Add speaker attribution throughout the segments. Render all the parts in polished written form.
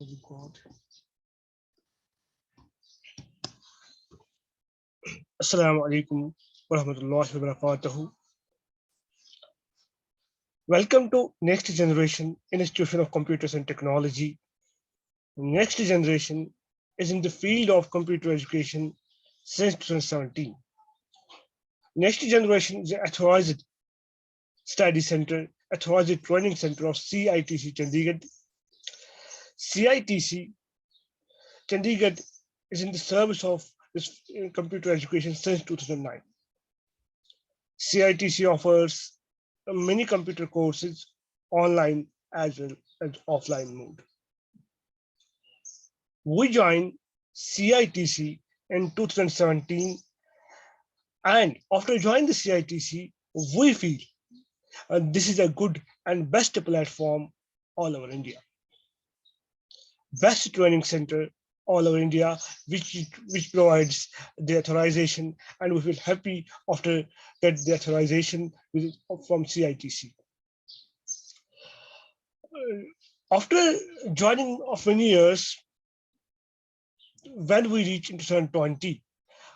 Speaker 1: God. Assalamu alaikum wa rahmatullahi wa barakatuhu. Welcome to Next Generation Institution of Computers and Technology. Next Generation is in the field of computer education since 2017. Next Generation is an authorized study center, authorized training center of CITC Chandigarh. CITC Chandigarh is in the service of this computer education since 2009. CITC offers many computer courses online as well as offline mode. We joined CITC in 2017, and after joining the CITC, we feel this is a good and best platform all over India. Best training center all over India, which provides the authorization, and we feel happy after get the authorization from CITC. After joining of many years, when we reach in 2020,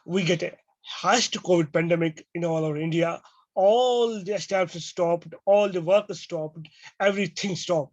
Speaker 1: we get a harsh COVID pandemic in all over India. All the establishments stopped, all the work stopped, everything stopped.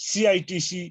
Speaker 1: CITC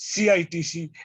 Speaker 1: CITC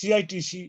Speaker 1: CITC,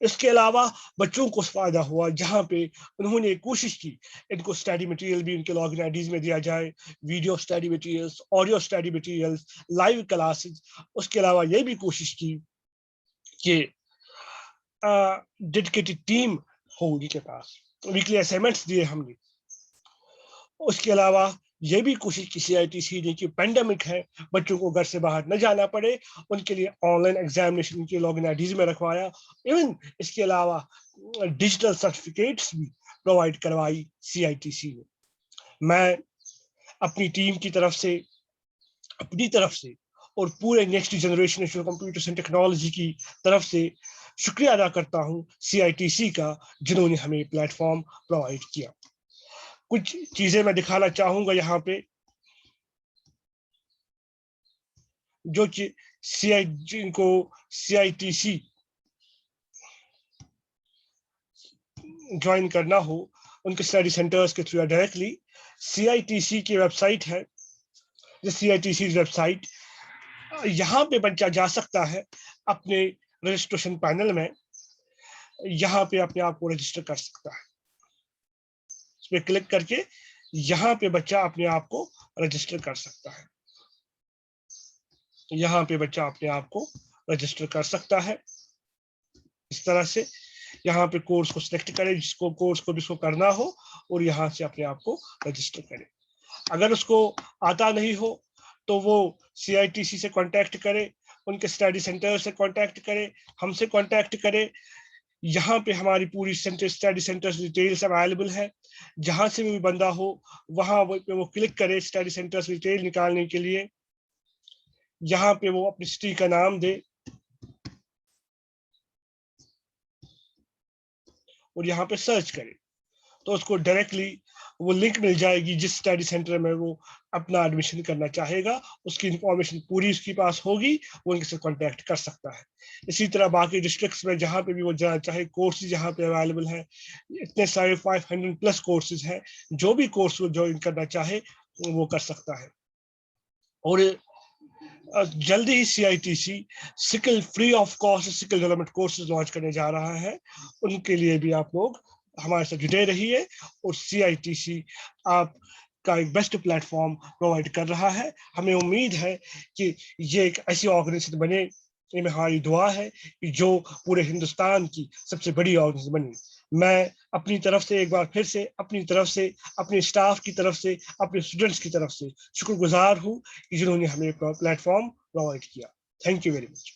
Speaker 1: اس کے علاوہ بچوں کو فائدہ ہوا جہاں پہ انہوں نے کوشش کی ان کو اسٹڈی مٹیریل بھی ان کے لاگن آئی ڈیز میں دیا جائے، video study materials, audio study materials, live classes. اس کے علاوہ یہ بھی کوشش کی کہ ڈیڈیکیٹڈ ٹیم ہو ان کے پاس، ویکلی اسائنمنٹس دیے ہم نے. اس کے علاوہ یہ بھی کوشش کی CITC نے کہ پینڈیمک ہے، بچوں کو گھر سے باہر نہ جانا پڑے، ان کے لیے آن لائن ایگزامینیشن کے لاگن آئی ڈیز میں رکھوایا. ایون اس کے علاوہ ڈیجیٹل سرٹیفکیٹس بھی پرووائڈ کروائی CITC نے. میں اپنی ٹیم کی طرف سے، اپنی طرف سے اور پورے next generation computers and technology کی طرف سے شکریہ ادا کرتا ہوں CITC کا، جنہوں نے ہمیں پلیٹ فارم پرووائڈ کیا. کچھ چیزیں میں دکھانا چاہوں گا یہاں پہ جو کہ جن کو CITC جوائن کرنا ہو ان کے اسٹڈی سینٹرز کے تھرو ڈائریکٹلی. CITC کی ویب سائٹ ہے، CITC ویب سائٹ. یہاں پہ بچہ جا سکتا ہے اپنے رجسٹریشن پینل میں، یہاں پہ اپنے آپ کو رجسٹر کر سکتا ہے. اس پہ کلک کر کے یہاں پہ بچہ اپنے آپ کو رجسٹر کر سکتا ہے. یہاں پہ بچہ اپنے آپ کو رجسٹر کر سکتا ہے اس طرح سے. یہاں پہ کورس کو سلیکٹ کرے، جس کو کورس کو بھی اس کو کرنا ہو، اور یہاں سے اپنے آپ کو رجسٹر کرے. اگر اس کو آتا نہیں ہو تو وہ CITC سے کانٹیکٹ کرے، ان کے اسٹڈی سینٹر سے کانٹیکٹ کرے، ہم سے کانٹیکٹ کرے. یہاں پہ ہماری پوری اسٹڈی سینٹر ڈیٹیلس اویلیبل ہے. جہاں سے بھی بندہ ہو وہاں پہ وہ کلک کرے اسٹڈی سینٹر ڈیٹیل نکالنے کے لیے. یہاں پہ وہ اپنی سٹی کا نام دے اور یہاں پہ سرچ کرے تو اس کو ڈائریکٹلی وہ لنک مل جائے گی جس اسٹڈی سینٹر میں وہ اپنا ایڈمیشن کرنا چاہے گا. اس کی انفارمیشن پوری اس کے پاس ہوگی، وہ ان سے کانٹیکٹ کر سکتا ہے. اسی طرح باقی ڈسٹرکٹس میں جہاں پہ بھی وہ جانا چاہے، کورسز یہاں پہ اویلیبل ہیں. اتنے سارے 500+ کورسز ہیں، جو بھی کورس وہ جوائن کرنا چاہے وہ کر سکتا ہے. اور جلدی ہی CITC skill free of cost skill development courses launch کرنے جا رہا ہے. ان کے لیے بھی آپ لوگ ہمارے ساتھ جڑے رہیے، اور CITC آپ کا ایک بیسٹ پلیٹ فارم پرووائڈ کر رہا ہے. ہمیں امید ہے کہ یہ ایک ایسی آرگنائزیشن بنے، یہ ہماری دعا ہے کہ جو پورے ہندوستان کی سب سے بڑی آرگنائزیشن بنے. میں اپنی طرف سے ایک بار پھر سے اپنی طرف سے، اپنے اسٹاف کی طرف سے، اپنے اسٹوڈنٹس کی طرف سے شکر گزار ہوں کہ جنہوں نے ہمیں پلیٹ فارم پرووائڈ کیا. Thank you very much.